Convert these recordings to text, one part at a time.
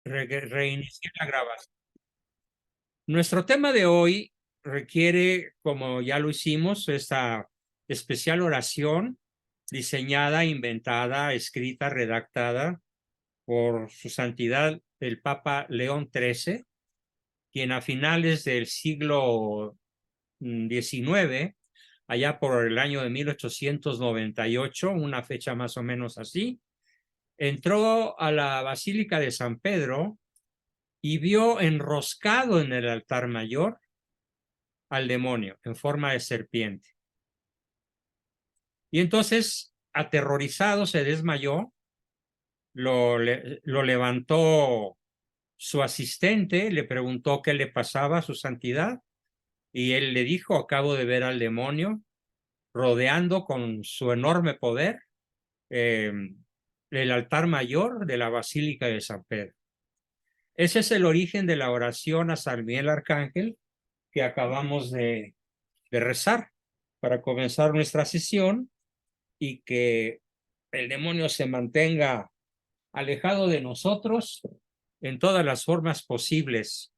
Reiniciar la grabación. Nuestro tema de hoy requiere, como ya lo hicimos, esta especial oración diseñada, inventada, escrita, redactada por su santidad el Papa León XIII, quien a finales del siglo XIX, allá por el año de 1898, una fecha más o menos así, entró a la Basílica de San Pedro y vio enroscado en el altar mayor al demonio en forma de serpiente. Y entonces, aterrorizado, se desmayó, lo levantó su asistente, le preguntó qué le pasaba a su santidad, y él le dijo: acabo de ver al demonio rodeando con su enorme poder eh, el altar mayor de la Basílica de San Pedro. Ese es el origen de la oración a San Miguel Arcángel que acabamos de rezar para comenzar nuestra sesión, y que el demonio se mantenga alejado de nosotros en todas las formas posibles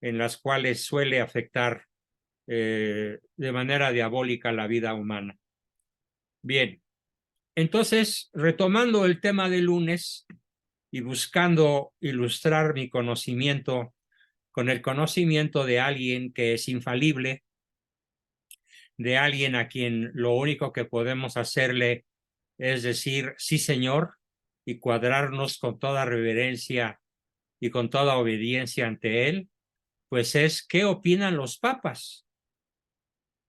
en las cuales suele afectar de manera diabólica la vida humana. Bien, entonces, retomando el tema del lunes y buscando ilustrar mi conocimiento con el conocimiento de alguien que es infalible, de alguien a quien lo único que podemos hacerle es decir sí, Señor, y cuadrarnos con toda reverencia y con toda obediencia ante Él, pues es qué opinan los papas,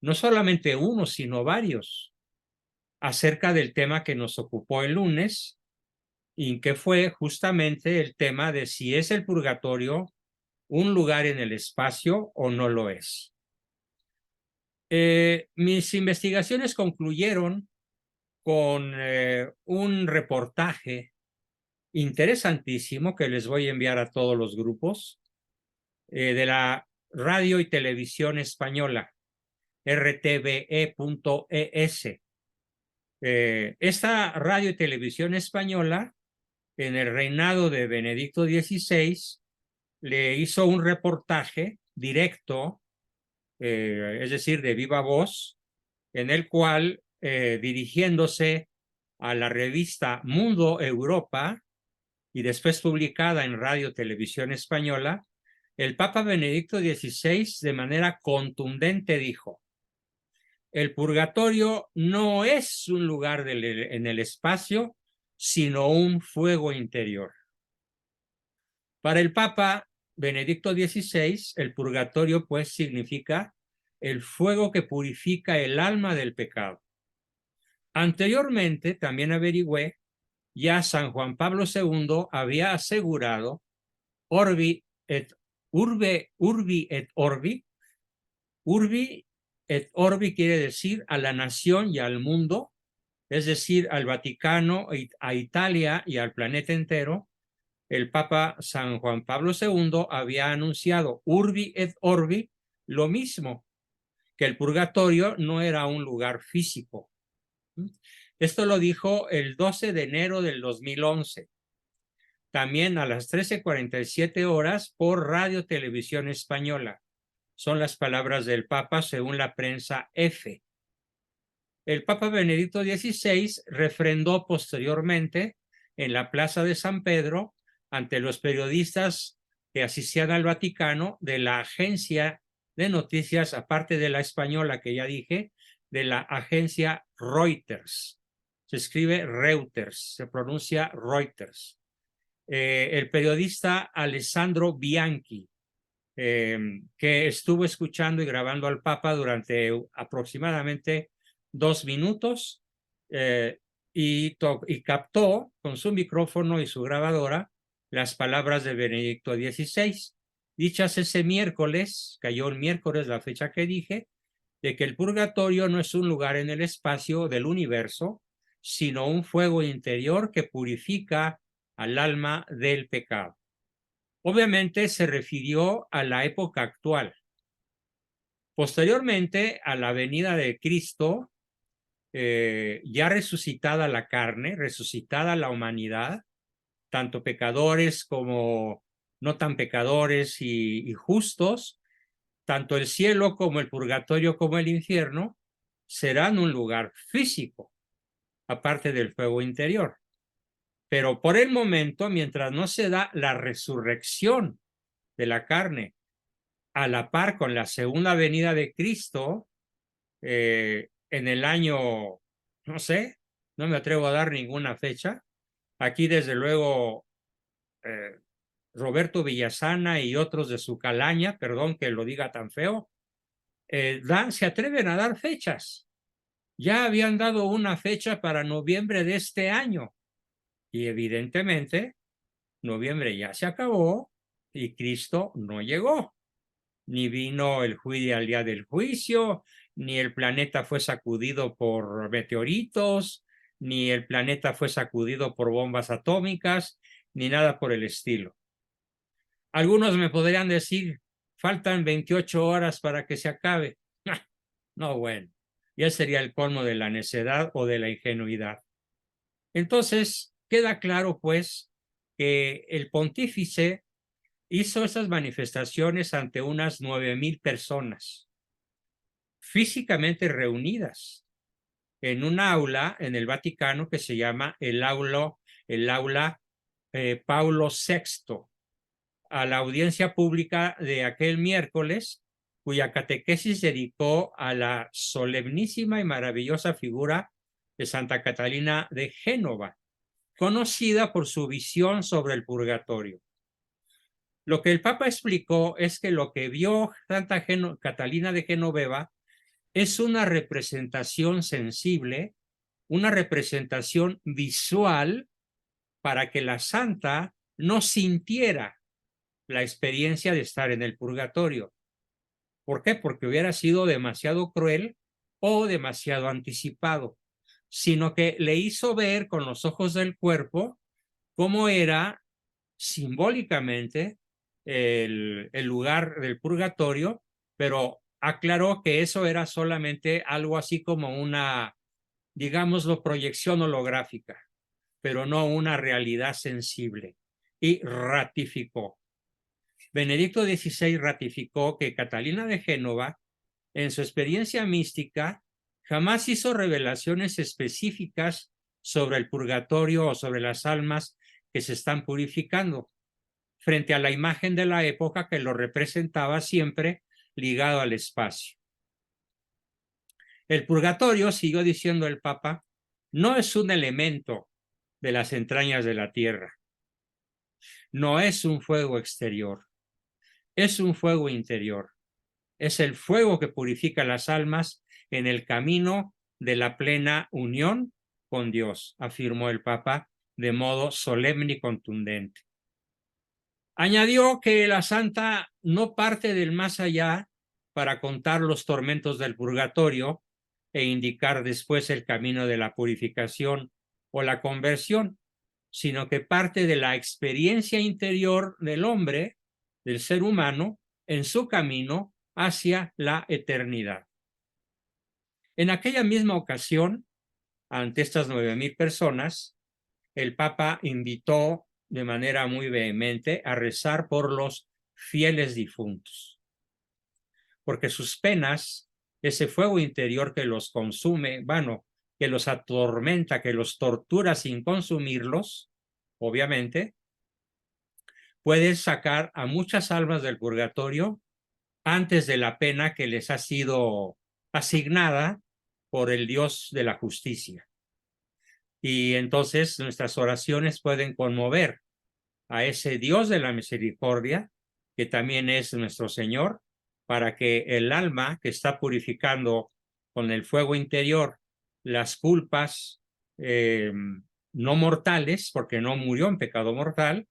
no solamente uno, sino varios, acerca del tema que nos ocupó el lunes, y que fue justamente el tema de si es el purgatorio un lugar en el espacio o no lo es. Mis investigaciones concluyeron con un reportaje interesantísimo que les voy a enviar a todos los grupos de la Radio y Televisión Española, rtve.es. Esta radio y televisión española, en el reinado de Benedicto XVI, le hizo un reportaje directo, es decir, de viva voz, en el cual, dirigiéndose a la revista Mundo Europa y después publicada en Radio Televisión Española, el Papa Benedicto XVI de manera contundente dijo: el purgatorio no es un lugar en el espacio, sino un fuego interior. Para el Papa Benedicto XVI, el purgatorio pues significa el fuego que purifica el alma del pecado. Anteriormente, también averigüé, ya San Juan Pablo II había asegurado urbi et orbi. Urbi et orbi quiere decir a la nación y al mundo, es decir, al Vaticano, a Italia y al planeta entero. El Papa San Juan Pablo II había anunciado urbi et orbi lo mismo, que el purgatorio no era un lugar físico. Esto lo dijo el 12 de enero del 2011, también a las 13:47 horas por Radio Televisión Española. Son las palabras del Papa según la prensa F. El Papa Benedicto XVI refrendó posteriormente en la Plaza de San Pedro ante los periodistas que asistían al Vaticano de la agencia de noticias, aparte de la española que ya dije, de la agencia Reuters. Se escribe Reuters, se pronuncia Reuters. El periodista Alessandro Bianchi, que estuvo escuchando y grabando al Papa durante aproximadamente 2 minutos, y captó con su micrófono y su grabadora las palabras de Benedicto XVI, dichas ese miércoles, cayó el miércoles la fecha que dije, de que el purgatorio no es un lugar en el espacio del universo, sino un fuego interior que purifica al alma del pecado. Obviamente se refirió a la época actual. Posteriormente a la venida de Cristo, ya resucitada la carne, resucitada la humanidad, tanto pecadores como no tan pecadores y justos, tanto el cielo como el purgatorio como el infierno, serán un lugar físico, aparte del fuego interior. Pero por el momento, mientras no se da la resurrección de la carne a la par con la segunda venida de Cristo, en el año, no sé, no me atrevo a dar ninguna fecha. Aquí, desde luego, eh, Roberto Villasana y otros de su calaña, perdón que lo diga tan feo, se atreven a dar fechas. Ya habían dado una fecha para noviembre de este año y evidentemente noviembre ya se acabó y Cristo no llegó. Ni vino el juicio al día del juicio, ni el planeta fue sacudido por meteoritos, ni el planeta fue sacudido por bombas atómicas, ni nada por el estilo. Algunos me podrían decir, faltan 28 horas para que se acabe. No, bueno, ya sería el colmo de la necedad o de la ingenuidad. Entonces, queda claro, pues, que el pontífice hizo esas manifestaciones ante unas 9,000 personas físicamente reunidas en un aula en el Vaticano que se llama el aula Paulo VI, a la audiencia pública de aquel miércoles, cuya catequesis dedicó a la solemnísima y maravillosa figura de Santa Catalina de Génova, conocida por su visión sobre el purgatorio. Lo que el Papa explicó es que lo que vio Santa Catalina de Genoveva es una representación sensible, una representación visual para que la santa no sintiera la experiencia de estar en el purgatorio. ¿Por qué? Porque hubiera sido demasiado cruel o demasiado anticipado, sino que le hizo ver con los ojos del cuerpo cómo era simbólicamente el lugar del purgatorio, pero aclaró que eso era solamente algo así como una, digámoslo, proyección holográfica, pero no una realidad sensible. Y ratificó. Benedicto XVI ratificó que Catalina de Génova, en su experiencia mística, jamás hizo revelaciones específicas sobre el purgatorio o sobre las almas que se están purificando, frente a la imagen de la época que lo representaba siempre ligado al espacio. El purgatorio, siguió diciendo el Papa, no es un elemento de las entrañas de la tierra, no es un fuego exterior, es un fuego interior, es el fuego que purifica las almas en el camino de la plena unión con Dios, afirmó el Papa de modo solemne y contundente. Añadió que la santa no parte del más allá para contar los tormentos del purgatorio e indicar después el camino de la purificación o la conversión, sino que parte de la experiencia interior del hombre, del ser humano, en su camino hacia la eternidad. En aquella misma ocasión, ante estas 9,000 personas, el Papa invitó de manera muy vehemente a rezar por los fieles difuntos, porque sus penas, ese fuego interior que los consume, bueno, que los atormenta, que los tortura sin consumirlos, obviamente, puede sacar a muchas almas del purgatorio antes de la pena que les ha sido asignada por el Dios de la justicia. Y entonces nuestras oraciones pueden conmover a ese Dios de la misericordia, que también es nuestro Señor, para que el alma que está purificando con el fuego interior las culpas no mortales, porque no murió en pecado mortal,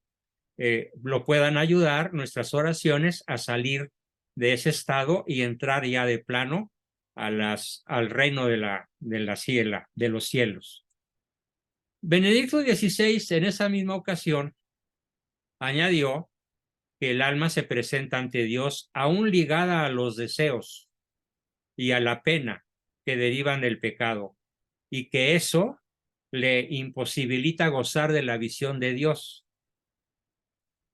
lo puedan ayudar nuestras oraciones a salir de ese estado y entrar ya de plano al reino de los cielos. Benedicto XVI, en esa misma ocasión, añadió que el alma se presenta ante Dios aún ligada a los deseos y a la pena que derivan del pecado, y que eso le imposibilita gozar de la visión de Dios,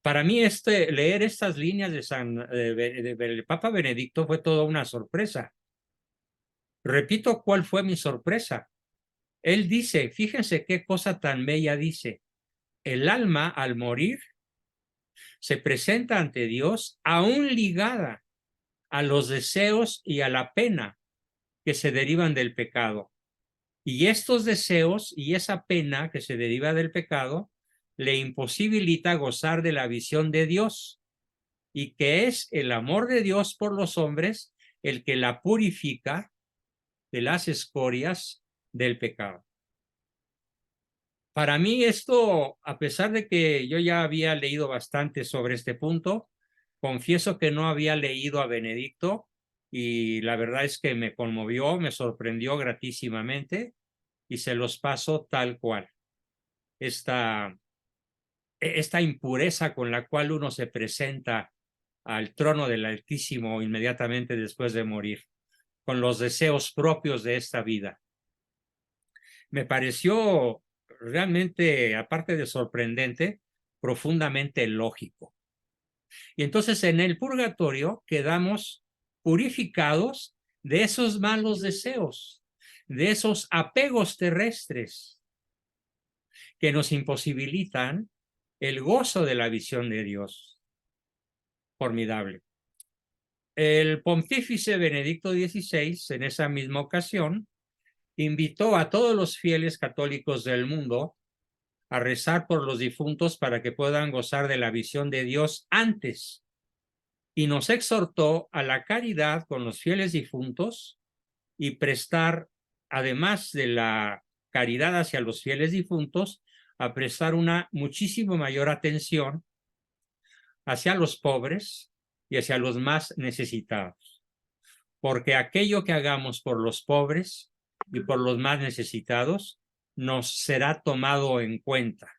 Para mí leer estas líneas del Papa Benedicto fue toda una sorpresa. Repito, ¿cuál fue mi sorpresa? Él dice, fíjense qué cosa tan bella dice, el alma al morir se presenta ante Dios aún ligada a los deseos y a la pena que se derivan del pecado. Y estos deseos y esa pena que se deriva del pecado le imposibilita gozar de la visión de Dios, y que es el amor de Dios por los hombres el que la purifica de las escorias del pecado. Para mí esto, a pesar de que yo ya había leído bastante sobre este punto, confieso que no había leído a Benedicto y la verdad es que me conmovió, me sorprendió gratísimamente y se los paso tal cual. Esta impureza con la cual uno se presenta al trono del Altísimo inmediatamente después de morir, con los deseos propios de esta vida. Me pareció realmente, aparte de sorprendente, profundamente lógico. Y entonces en el purgatorio quedamos purificados de esos malos deseos, de esos apegos terrestres que nos imposibilitan el gozo de la visión de Dios. Formidable. El pontífice Benedicto XVI, en esa misma ocasión, invitó a todos los fieles católicos del mundo a rezar por los difuntos para que puedan gozar de la visión de Dios antes, y nos exhortó a la caridad con los fieles difuntos y prestar, además de la caridad hacia los fieles difuntos, a prestar una muchísimo mayor atención hacia los pobres y hacia los más necesitados. Porque aquello que hagamos por los pobres y por los más necesitados nos será tomado en cuenta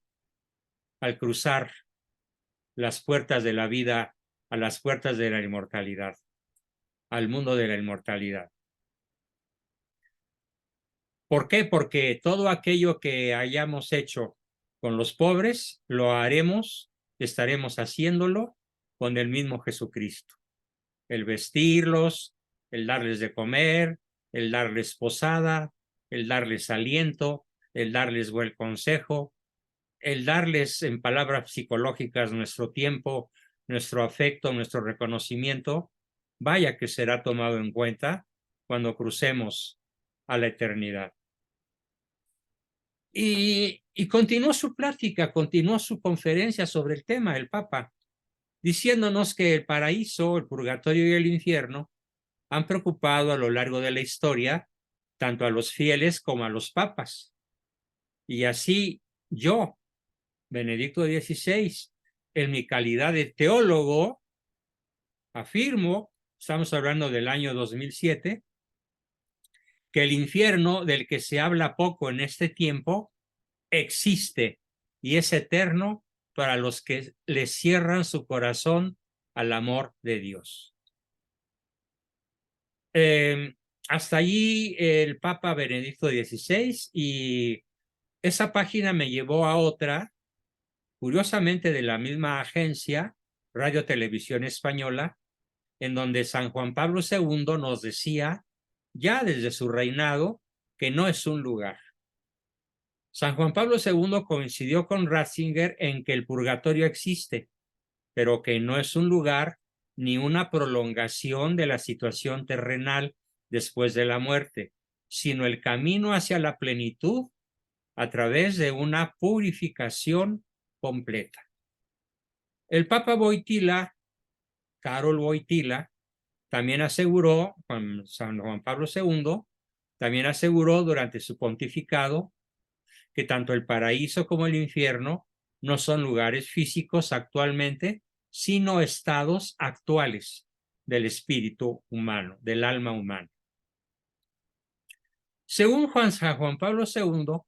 al cruzar las puertas de la vida a las puertas de la inmortalidad, al mundo de la inmortalidad. ¿Por qué? Porque todo aquello que hayamos hecho con los pobres, lo haremos, estaremos haciéndolo con el mismo Jesucristo. El vestirlos, el darles de comer, el darles posada, el darles aliento, el darles buen consejo, el darles en palabras psicológicas nuestro tiempo, nuestro afecto, nuestro reconocimiento, vaya que será tomado en cuenta cuando crucemos a la eternidad. Y continuó su plática, continuó su conferencia sobre el tema, el Papa, diciéndonos que el paraíso, el purgatorio y el infierno han preocupado a lo largo de la historia tanto a los fieles como a los papas. Y así yo, Benedicto XVI, en mi calidad de teólogo, afirmo, estamos hablando del año 2007, que el infierno del que se habla poco en este tiempo existe y es eterno para los que le cierran su corazón al amor de Dios. Hasta allí el Papa Benedicto XVI, y esa página me llevó a otra, curiosamente de la misma agencia, Radio Televisión Española, en donde San Juan Pablo II nos decía, ya desde su reinado, que no es un lugar. San Juan Pablo II coincidió con Ratzinger en que el purgatorio existe, pero que no es un lugar ni una prolongación de la situación terrenal después de la muerte, sino el camino hacia la plenitud a través de una purificación completa. El Papa Wojtyła, Karol Wojtyła, también aseguró, San Juan Pablo II, también aseguró durante su pontificado que tanto el paraíso como el infierno no son lugares físicos actualmente, sino estados actuales del espíritu humano, del alma humana. Según San Juan Pablo II,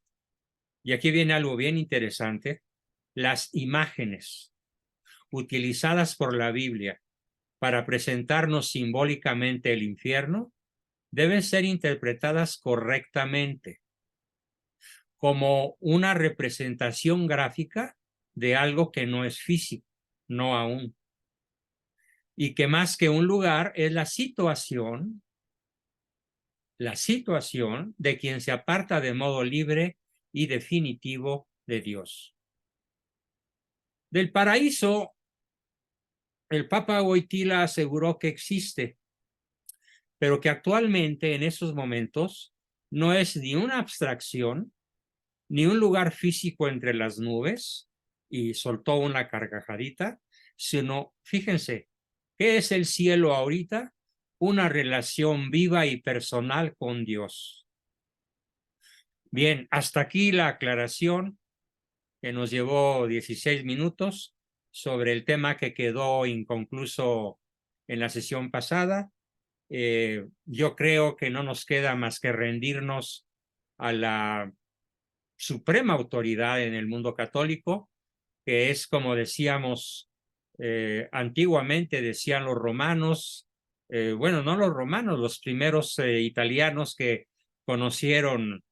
y aquí viene algo bien interesante, las imágenes utilizadas por la Biblia para presentarnos simbólicamente el infierno deben ser interpretadas correctamente como una representación gráfica de algo que no es físico, no aún. Y que más que un lugar es la situación de quien se aparta de modo libre y definitivo de Dios. Del paraíso, el Papa Wojtyla aseguró que existe, pero que actualmente en esos momentos no es ni una abstracción, ni un lugar físico entre las nubes, y soltó una carcajadita, sino, fíjense, ¿qué es el cielo ahorita? Una relación viva y personal con Dios. Bien, hasta aquí la aclaración que nos llevó 16 minutos sobre el tema que quedó inconcluso en la sesión pasada. Yo creo que no nos queda más que rendirnos a la suprema autoridad en el mundo católico, que es, como decíamos, antiguamente decían los romanos, bueno, no los romanos, los primeros italianos que conocieron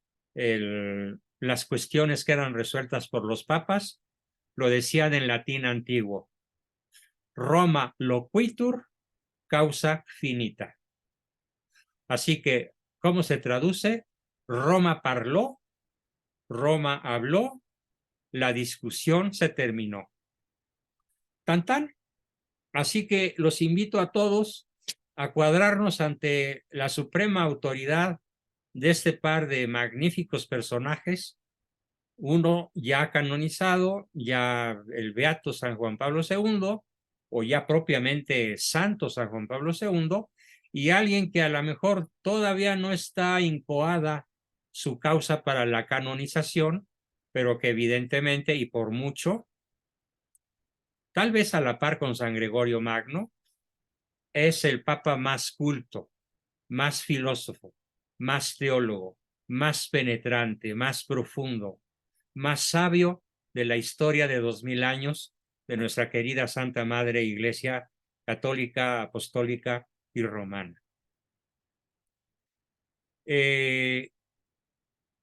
las cuestiones que eran resueltas por los papas, lo decían en latín antiguo: Roma loquitur causa finita. Así que, ¿cómo se traduce? Roma parló, Roma habló, la discusión se terminó. Tan tan. Así que los invito a todos a cuadrarnos ante la suprema autoridad de este par de magníficos personajes, uno ya canonizado, ya el beato San Juan Pablo II, o ya propiamente santo San Juan Pablo II, y alguien que a lo mejor todavía no está incoada su causa para la canonización, pero que evidentemente y por mucho, tal vez a la par con San Gregorio Magno, es el papa más culto, más filósofo, más teólogo, más penetrante, más profundo, más sabio de la historia de 2000 años de nuestra querida Santa Madre Iglesia Católica, Apostólica y Romana.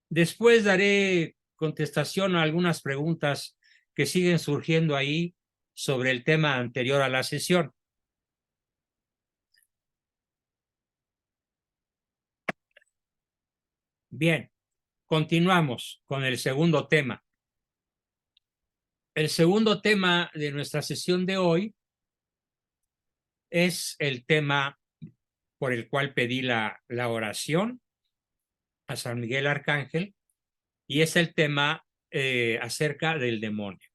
Después daré contestación a algunas preguntas que siguen surgiendo ahí sobre el tema anterior a la sesión. Bien, continuamos con el segundo tema. El segundo tema de nuestra sesión de hoy es el tema por el cual pedí la oración a San Miguel Arcángel, y es el tema acerca del demonio.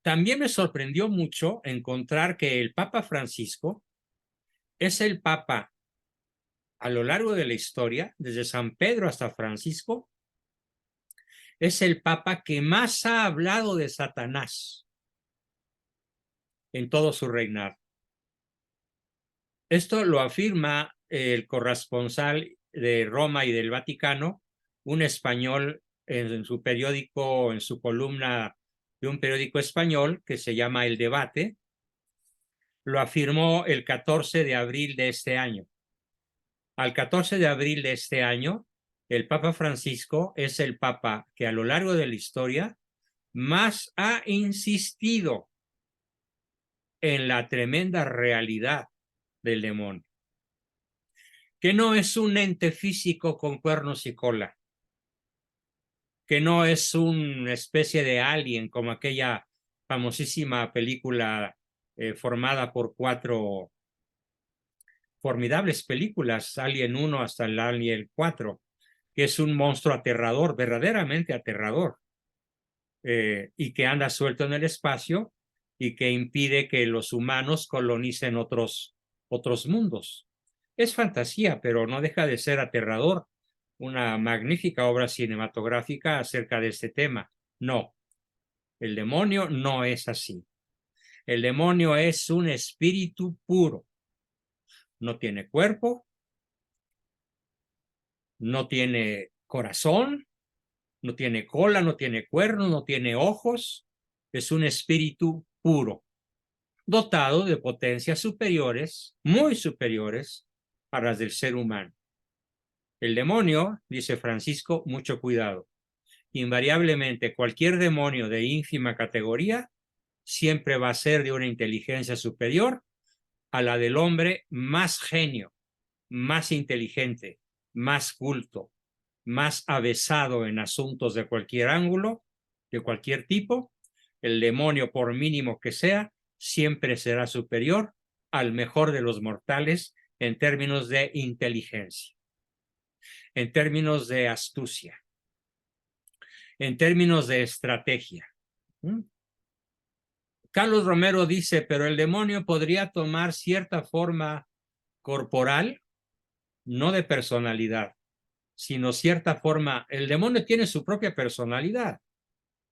También me sorprendió mucho encontrar que el Papa Francisco es el Papa a lo largo de la historia, desde San Pedro hasta Francisco, es el Papa que más ha hablado de Satanás en todo su reinado. Esto lo afirma el corresponsal de Roma y del Vaticano, un español, en su periódico, en su columna de un periódico español que se llama El Debate. Lo afirmó el 14 de abril de este año. Al 14 de abril de este año, el Papa Francisco es el Papa que a lo largo de la historia más ha insistido en la tremenda realidad del demonio, que no es un ente físico con cuernos y cola, que no es una especie de alien como aquella famosísima película formada por 4 formidables películas, Alien 1 hasta el Alien 4, que es un monstruo aterrador, verdaderamente aterrador, y que anda suelto en el espacio y que impide que los humanos colonicen otros mundos. Es fantasía, pero no deja de ser aterrador. Una magnífica obra cinematográfica acerca de este tema. No, el demonio no es así. El demonio es un espíritu puro. No tiene cuerpo, no tiene corazón, no tiene cola, no tiene cuernos, no tiene ojos. Es un espíritu puro, dotado de potencias superiores, muy superiores a las del ser humano. El demonio, dice Francisco, mucho cuidado, invariablemente cualquier demonio de ínfima categoría siempre va a ser de una inteligencia superior a la del hombre más genio, más inteligente, más culto, más avesado en asuntos de cualquier ángulo, de cualquier tipo. El demonio, por mínimo que sea, siempre será superior al mejor de los mortales en términos de inteligencia, en términos de astucia, en términos de estrategia. Carlos Romero dice, pero el demonio podría tomar cierta forma corporal, no de personalidad, sino cierta forma. El demonio tiene su propia personalidad.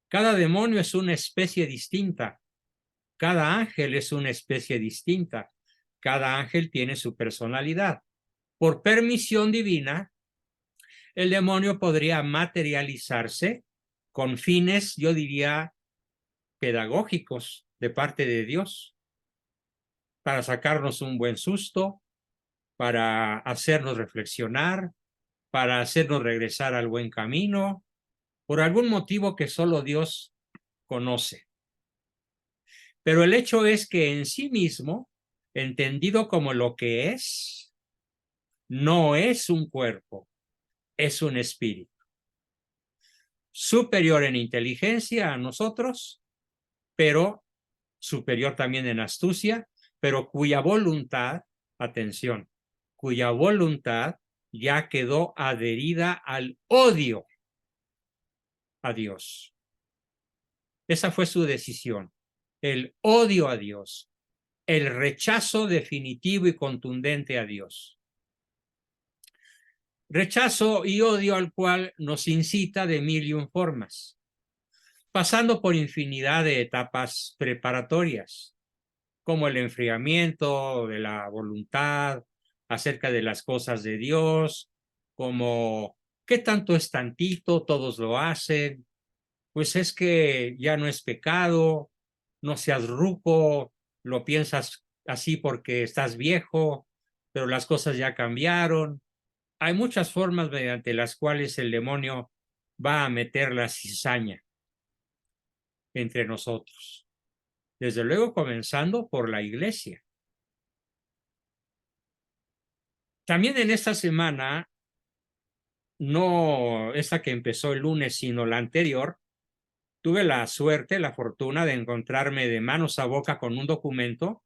Cada demonio es una especie distinta. Cada ángel es una especie distinta. Cada ángel tiene su personalidad. Por permisión divina, el demonio podría materializarse con fines, yo diría, pedagógicos de parte de Dios, para sacarnos un buen susto, para hacernos reflexionar, para hacernos regresar al buen camino, por algún motivo que solo Dios conoce. Pero el hecho es que en sí mismo, entendido como lo que es, no es un cuerpo, es un espíritu. Superior en inteligencia a nosotros, pero superior también en astucia, pero cuya voluntad, atención, cuya voluntad ya quedó adherida al odio a Dios. Esa fue su decisión, el odio a Dios, el rechazo definitivo y contundente a Dios. Rechazo y odio al cual nos incita de mil y un formas, pasando por infinidad de etapas preparatorias, como el enfriamiento de la voluntad acerca de las cosas de Dios, como ¿qué tanto es tantito? Todos lo hacen, pues es que ya no es pecado, no seas ruco, lo piensas así porque estás viejo, pero las cosas ya cambiaron. Hay muchas formas mediante las cuales el demonio va a meter la cizaña entre nosotros. Desde luego comenzando por la iglesia. También en esta semana, no esta que empezó el lunes, sino la anterior, tuve la suerte, la fortuna de encontrarme de manos a boca con un documento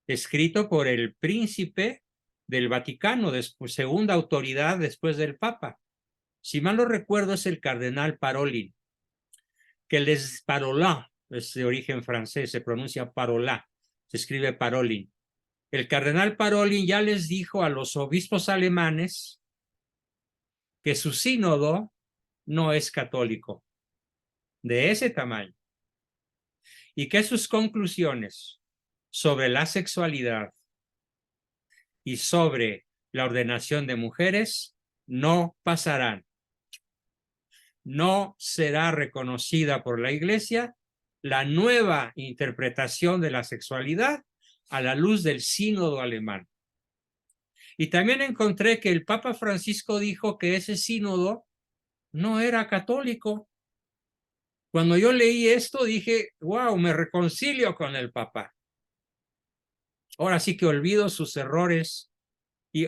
escrito por el príncipe del Vaticano, segunda autoridad después del Papa. Si mal no recuerdo, es el cardenal Parolin, que les Parolin, es de origen francés, se pronuncia Parolin, se escribe Parolin. El cardenal Parolin ya les dijo a los obispos alemanes que su sínodo no es católico, de ese tamaño, y que sus conclusiones sobre la sexualidad y sobre la ordenación de mujeres no pasarán. No será reconocida por la Iglesia la nueva interpretación de la sexualidad a la luz del sínodo alemán. Y también encontré que el Papa Francisco dijo que ese sínodo no era católico. Cuando yo leí esto dije, wow, me reconcilio con el Papa. Ahora sí que olvido sus errores y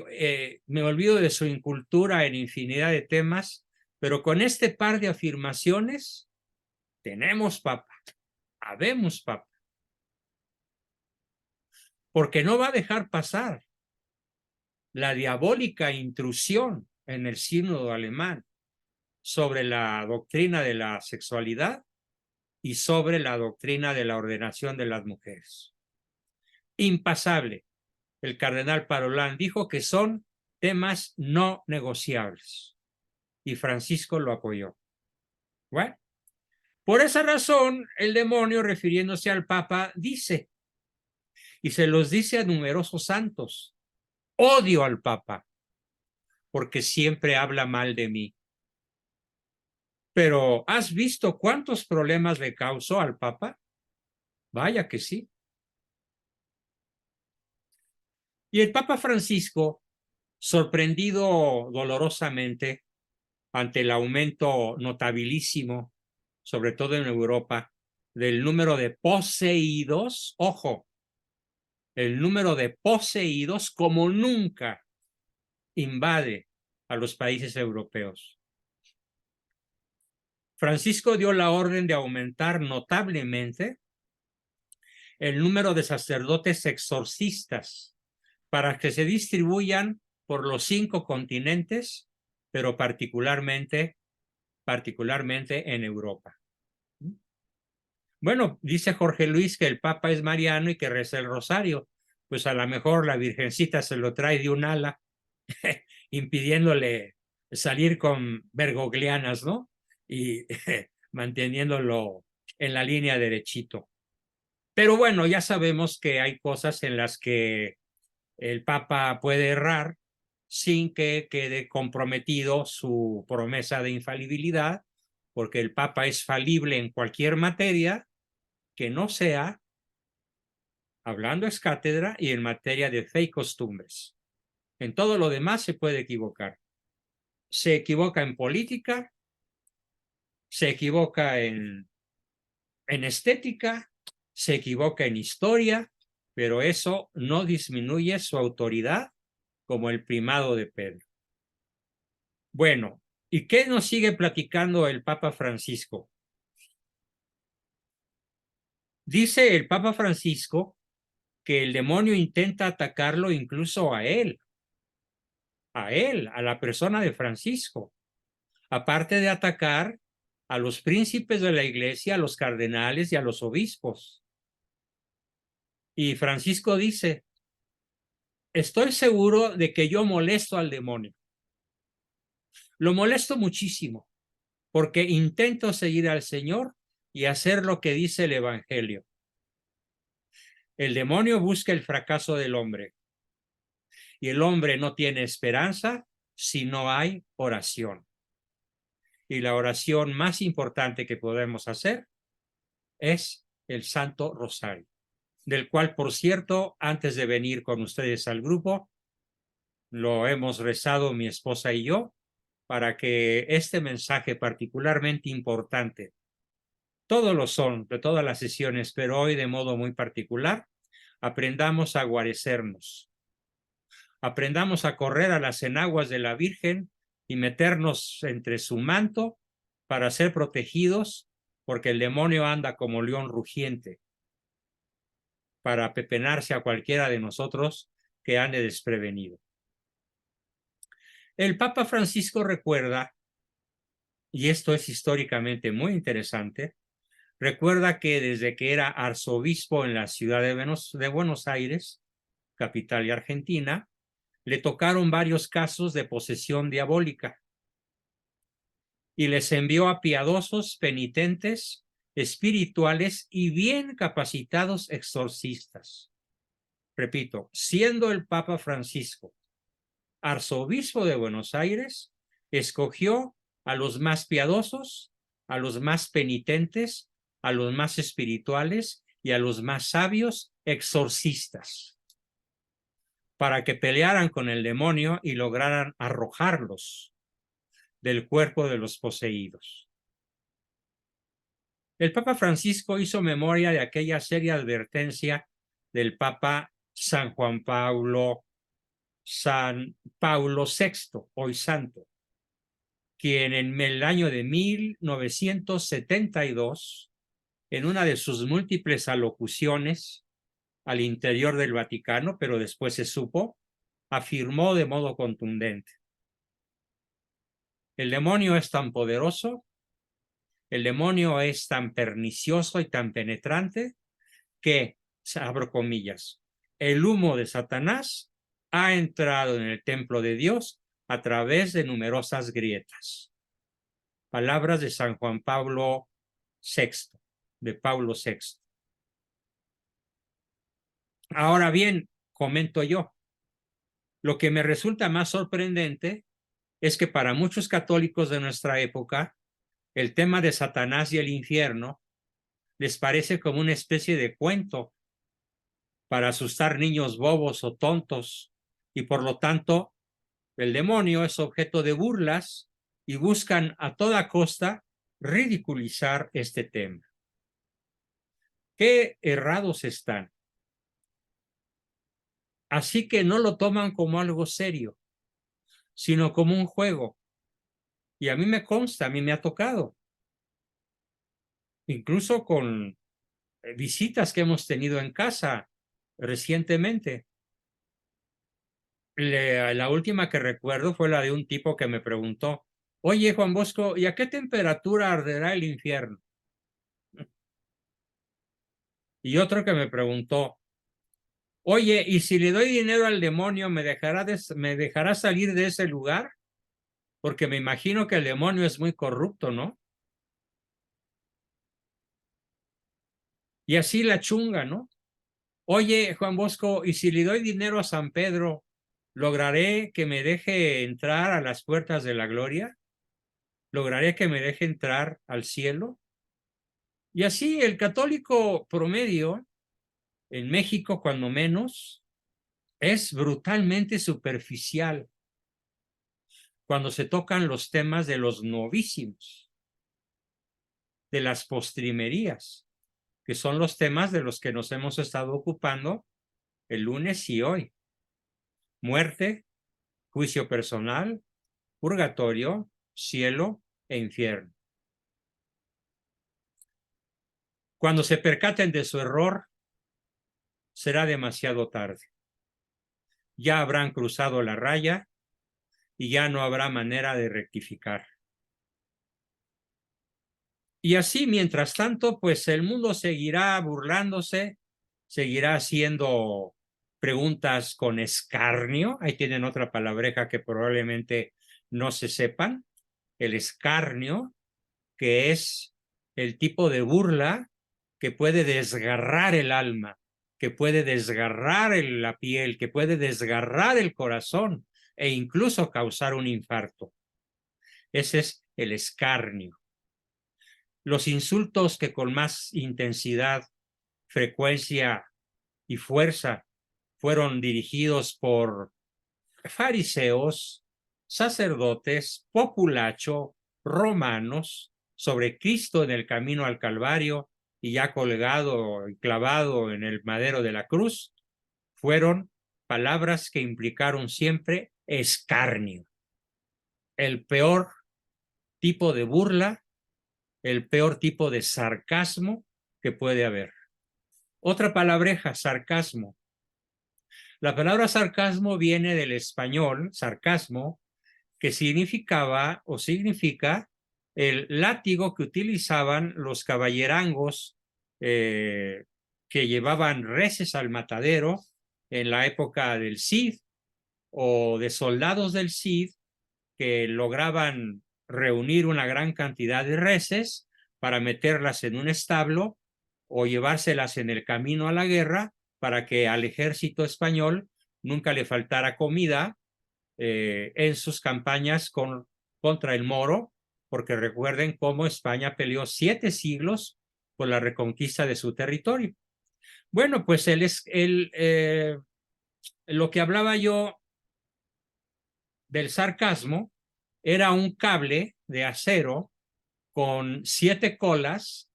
me olvido de su incultura en infinidad de temas, pero con este par de afirmaciones tenemos Papa, habemos Papa, porque no va a dejar pasar la diabólica intrusión en el sínodo alemán sobre la doctrina de la sexualidad y sobre la doctrina de la ordenación de las mujeres. Impasable. El cardenal Parolin dijo que son temas no negociables y Francisco lo apoyó. Bueno, por esa razón el demonio, refiriéndose al Papa, dice, y se los dice a numerosos santos, odio al Papa porque siempre habla mal de mí. Pero ¿has visto cuántos problemas le causó al Papa? Vaya que sí. Y el Papa Francisco, sorprendido dolorosamente, ante el aumento notabilísimo, sobre todo en Europa, del número de poseídos, ojo, el número de poseídos como nunca invade a los países europeos. Francisco dio la orden de aumentar notablemente el número de sacerdotes exorcistas para que se distribuyan por los 5 continentes, pero particularmente en Europa. Bueno, dice Jorge Luis que el Papa es mariano y que reza el rosario. Pues a lo mejor la Virgencita se lo trae de un ala, impidiéndole salir con bergoglianas, ¿no? Y manteniéndolo en la línea derechito. Pero bueno, ya sabemos que hay cosas en las que el Papa puede errar sin que quede comprometido su promesa de infalibilidad, porque el Papa es falible en cualquier materia que no sea hablando es cátedra y en materia de fe y costumbres. En todo lo demás se puede equivocar. Se equivoca en política, se equivoca en estética, se equivoca en historia, pero eso no disminuye su autoridad como el primado de Pedro. Bueno, ¿y qué nos sigue platicando el Papa Francisco? Dice el Papa Francisco que el demonio intenta atacarlo incluso a él, a la persona de Francisco, aparte de atacar a los príncipes de la iglesia, a los cardenales y a los obispos. Y Francisco dice, estoy seguro de que yo molesto al demonio. Lo molesto muchísimo porque intento seguir al Señor y hacer lo que dice el Evangelio. El demonio busca el fracaso del hombre y el hombre no tiene esperanza si no hay oración. Y la oración más importante que podemos hacer es el Santo Rosario, del cual, por cierto, antes de venir con ustedes al grupo, lo hemos rezado mi esposa y yo para que este mensaje particularmente importante, todos lo son de todas las sesiones, pero hoy de modo muy particular, aprendamos a guarecernos, aprendamos a correr a las enaguas de la Virgen y meternos entre su manto para ser protegidos, porque el demonio anda como león rugiente para apepenarse a cualquiera de nosotros que ande desprevenido. El Papa Francisco recuerda, y esto es históricamente muy interesante, recuerda que desde que era arzobispo en la ciudad de Buenos Aires, capital de Argentina, le tocaron varios casos de posesión diabólica y les envió a piadosos, penitentes, espirituales y bien capacitados exorcistas. Repito, siendo el Papa Francisco arzobispo de Buenos Aires, escogió a los más piadosos, a los más penitentes, a los más espirituales y a los más sabios exorcistas, para que pelearan con el demonio y lograran arrojarlos del cuerpo de los poseídos. El Papa Francisco hizo memoria de aquella seria advertencia del Papa San Paulo VI, hoy santo, quien en el año de 1972, en una de sus múltiples alocuciones al interior del Vaticano, pero después se supo, afirmó de modo contundente: el demonio es tan poderoso, el demonio es tan pernicioso y tan penetrante que, abro comillas, el humo de Satanás ha entrado en el templo de Dios a través de numerosas grietas. Palabras de San Juan Pablo VI, de Pablo VI. Ahora bien, comento yo, lo que me resulta más sorprendente es que para muchos católicos de nuestra época, el tema de Satanás y el infierno les parece como una especie de cuento para asustar niños bobos o tontos, y por lo tanto el demonio es objeto de burlas y buscan a toda costa ridiculizar este tema. Qué errados están. Así que no lo toman como algo serio, sino como un juego. Y a mí me consta, a mí me ha tocado, incluso con visitas que hemos tenido en casa recientemente. La última que recuerdo fue la de un tipo que me preguntó, oye, Juan Bosco, ¿y a qué temperatura arderá el infierno? Y otro que me preguntó, oye, ¿y si le doy dinero al demonio, me dejará salir de ese lugar? Porque me imagino que el demonio es muy corrupto, ¿no? Y así la chunga, ¿no? Oye, Juan Bosco, ¿y si le doy dinero a San Pedro, lograré que me deje entrar a las puertas de la gloria? ¿Lograré que me deje entrar al cielo? Y así el católico promedio, en México cuando menos, es brutalmente superficial cuando se tocan los temas de los novísimos, de las postrimerías, que son los temas de los que nos hemos estado ocupando el lunes y hoy. Muerte, juicio personal, purgatorio, cielo e infierno. Cuando se percaten de su error, será demasiado tarde. Ya habrán cruzado la raya y ya no habrá manera de rectificar. Y así, mientras tanto, pues el mundo seguirá burlándose, seguirá haciendo preguntas con escarnio. Ahí tienen otra palabreja que probablemente no se sepan. El escarnio, que es el tipo de burla que puede desgarrar el alma, que puede desgarrar la piel, que puede desgarrar el corazón e incluso causar un infarto. Ese es el escarnio. Los insultos que con más intensidad, frecuencia y fuerza fueron dirigidos por fariseos, sacerdotes, populacho, romanos, sobre Cristo en el camino al Calvario y ya colgado y clavado en el madero de la cruz, fueron palabras que implicaron siempre escarnio, el peor tipo de burla, el peor tipo de sarcasmo que puede haber. Otra palabreja, sarcasmo. La palabra sarcasmo viene del español, sarcasmo, que significaba o significa el látigo que utilizaban los caballerangos que llevaban reses al matadero en la época del Cid o de soldados del Cid que lograban reunir una gran cantidad de reses para meterlas en un establo o llevárselas en el camino a la guerra para que al ejército español nunca le faltara comida en sus campañas contra el moro, porque recuerden cómo España peleó 7 siglos por la reconquista de su territorio. Bueno, pues lo que hablaba yo del sarcasmo era un cable de acero con 7 colas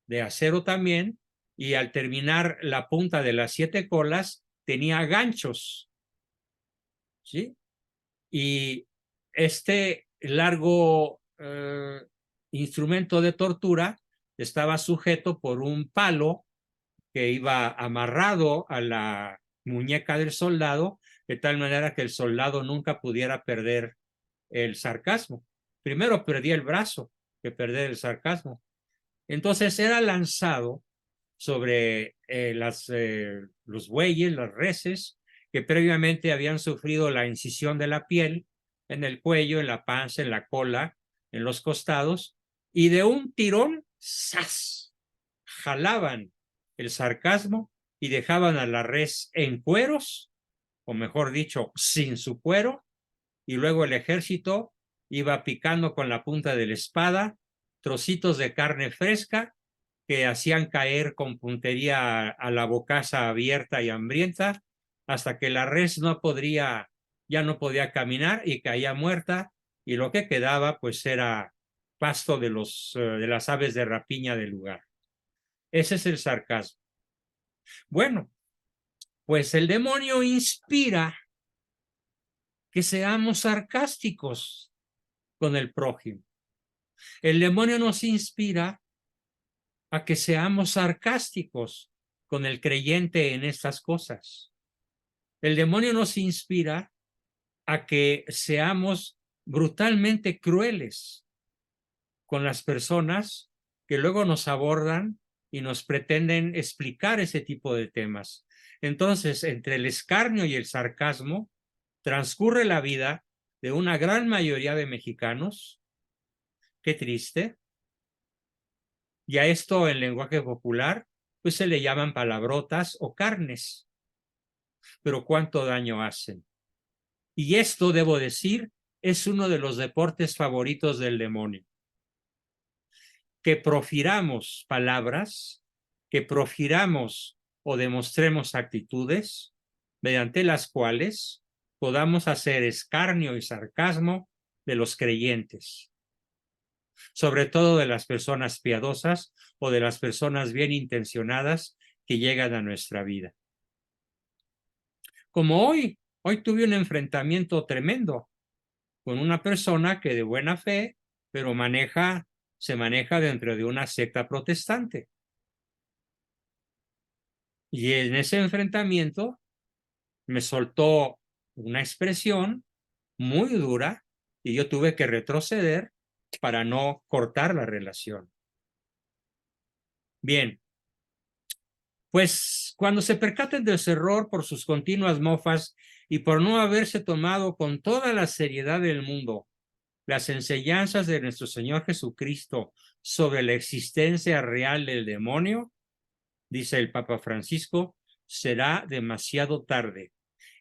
de acero también, y al terminar la punta de las 7 colas tenía ganchos, ¿sí? Y este largo instrumento de tortura estaba sujeto por un palo que iba amarrado a la muñeca del soldado, de tal manera que el soldado nunca pudiera perder el sarcasmo. Primero perdía el brazo que perder el sarcasmo. Entonces era lanzado sobre los bueyes, las reses, que previamente habían sufrido la incisión de la piel en el cuello, en la panza, en la cola, en los costados, y de un tirón, ¡zas!, jalaban el sarcasmo y dejaban a la res en cueros, o mejor dicho, sin su cuero, y luego el ejército iba picando con la punta de la espada trocitos de carne fresca que hacían caer con puntería a la bocaza abierta y hambrienta hasta que la res ya no podía caminar y caía muerta y lo que quedaba pues era pasto de las aves de rapiña del lugar. Ese es el sarcasmo. Bueno, pues el demonio inspira que seamos sarcásticos con el prójimo. El demonio nos inspira a que seamos sarcásticos con el creyente en estas cosas. El demonio nos inspira a que seamos brutalmente crueles con las personas que luego nos abordan y nos pretenden explicar ese tipo de temas. Entonces, entre el escarnio y el sarcasmo, transcurre la vida de una gran mayoría de mexicanos. Qué triste. Y a esto en lenguaje popular, pues se le llaman palabrotas o carnes. Pero cuánto daño hacen. Y esto, debo decir, es uno de los deportes favoritos del demonio. Que profiramos palabras, que profiramos o demostremos actitudes mediante las cuales podamos hacer escarnio y sarcasmo de los creyentes, sobre todo de las personas piadosas o de las personas bien intencionadas que llegan a nuestra vida. Como hoy tuve un enfrentamiento tremendo con una persona que de buena fe, pero se maneja dentro de una secta protestante. Y en ese enfrentamiento me soltó una expresión muy dura y yo tuve que retroceder para no cortar la relación. Bien, pues cuando se percaten de su error por sus continuas mofas y por no haberse tomado con toda la seriedad del mundo las enseñanzas de nuestro Señor Jesucristo sobre la existencia real del demonio, dice el Papa Francisco, será demasiado tarde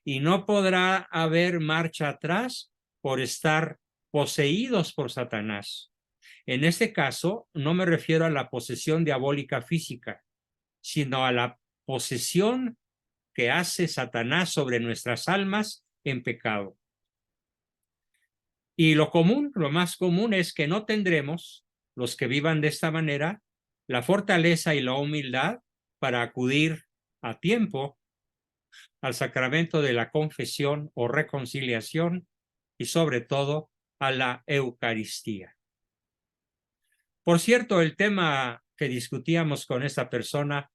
y no podrá haber marcha atrás por estar poseídos por Satanás. En este caso, no me refiero a la posesión diabólica física, sino a la posesión que hace Satanás sobre nuestras almas en pecado. Y lo más común es que no tendremos, los que vivan de esta manera, la fortaleza y la humildad para acudir a tiempo al sacramento de la confesión o reconciliación y sobre todo a la Eucaristía. Por cierto, el tema que discutíamos con esta persona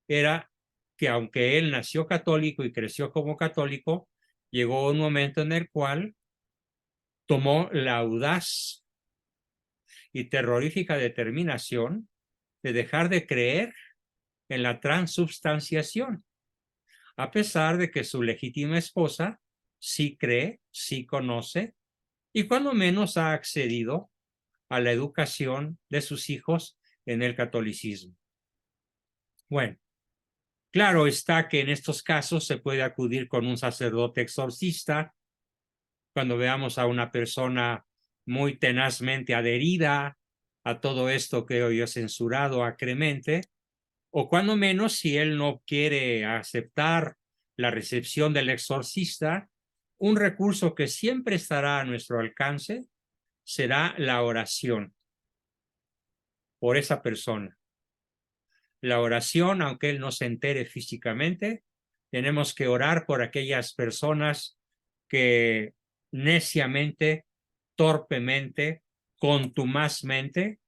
era que aunque él nació católico y creció como católico, llegó un momento en el cual tomó la audaz y terrorífica determinación de dejar de creer en la transubstanciación, a pesar de que su legítima esposa sí cree, sí conoce y cuando menos ha accedido a la educación de sus hijos en el catolicismo. Bueno, claro está que en estos casos se puede acudir con un sacerdote exorcista cuando veamos a una persona muy tenazmente adherida a todo esto que hoy he censurado acremente, o cuando menos si él no quiere aceptar la recepción del exorcista, un recurso que siempre estará a nuestro alcance será la oración por esa persona. La oración, aunque él no se entere físicamente, tenemos que orar por aquellas personas que neciamente, torpemente, contumazmente,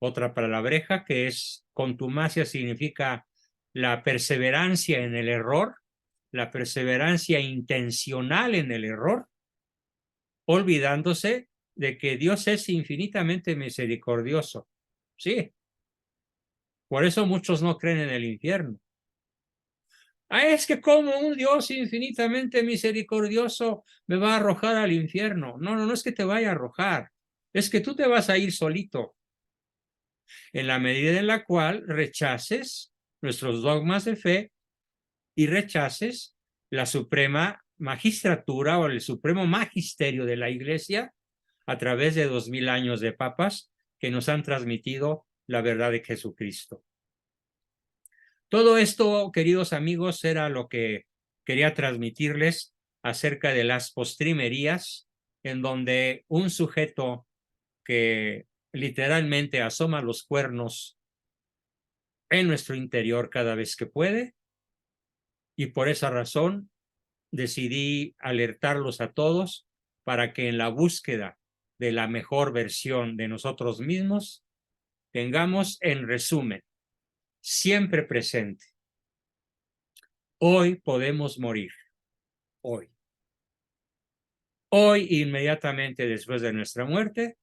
otra palabreja que es contumacia significa la perseverancia en el error, la perseverancia intencional en el error, olvidándose de que Dios es infinitamente misericordioso. Sí, por eso muchos no creen en el infierno. Es que como un Dios infinitamente misericordioso me va a arrojar al infierno. No, no es que te vaya a arrojar, es que tú te vas a ir solito. En la medida en la cual rechaces nuestros dogmas de fe y rechaces la suprema magistratura o el supremo magisterio de la Iglesia a través de 2000 años de papas que nos han transmitido la verdad de Jesucristo. Todo esto, queridos amigos, era lo que quería transmitirles acerca de las postrimerías en donde un sujeto que literalmente asoma los cuernos en nuestro interior cada vez que puede, y por esa razón decidí alertarlos a todos para que en la búsqueda de la mejor versión de nosotros mismos tengamos, en resumen, siempre presente: hoy podemos morir, hoy. Hoy, inmediatamente después de nuestra muerte,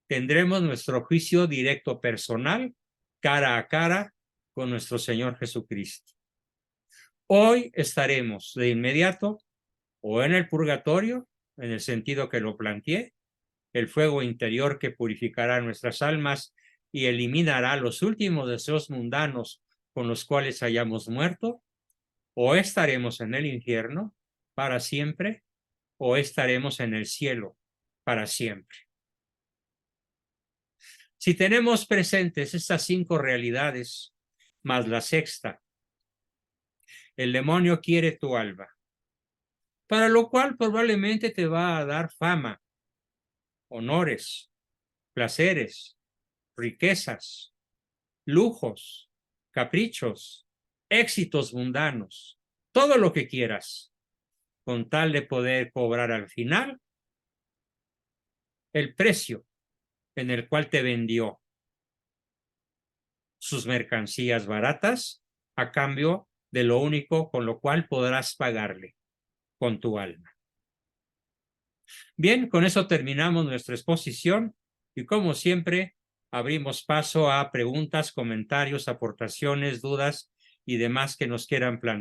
tendremos nuestro juicio directo personal, cara a cara, con nuestro Señor Jesucristo. Hoy estaremos de inmediato o en el purgatorio, en el sentido que lo planteé, el fuego interior que purificará nuestras almas y eliminará los últimos deseos mundanos con los cuales hayamos muerto, o estaremos en el infierno para siempre, o estaremos en el cielo para siempre. Si tenemos presentes estas 5 realidades, más la sexta, el demonio quiere tu alma, para lo cual probablemente te va a dar fama, honores, placeres, riquezas, lujos, caprichos, éxitos mundanos, todo lo que quieras, con tal de poder cobrar al final el precio en el cual te vendió sus mercancías baratas a cambio de lo único con lo cual podrás pagarle: con tu alma. Bien, con eso terminamos nuestra exposición y, como siempre, abrimos paso a preguntas, comentarios, aportaciones, dudas y demás que nos quieran plantear.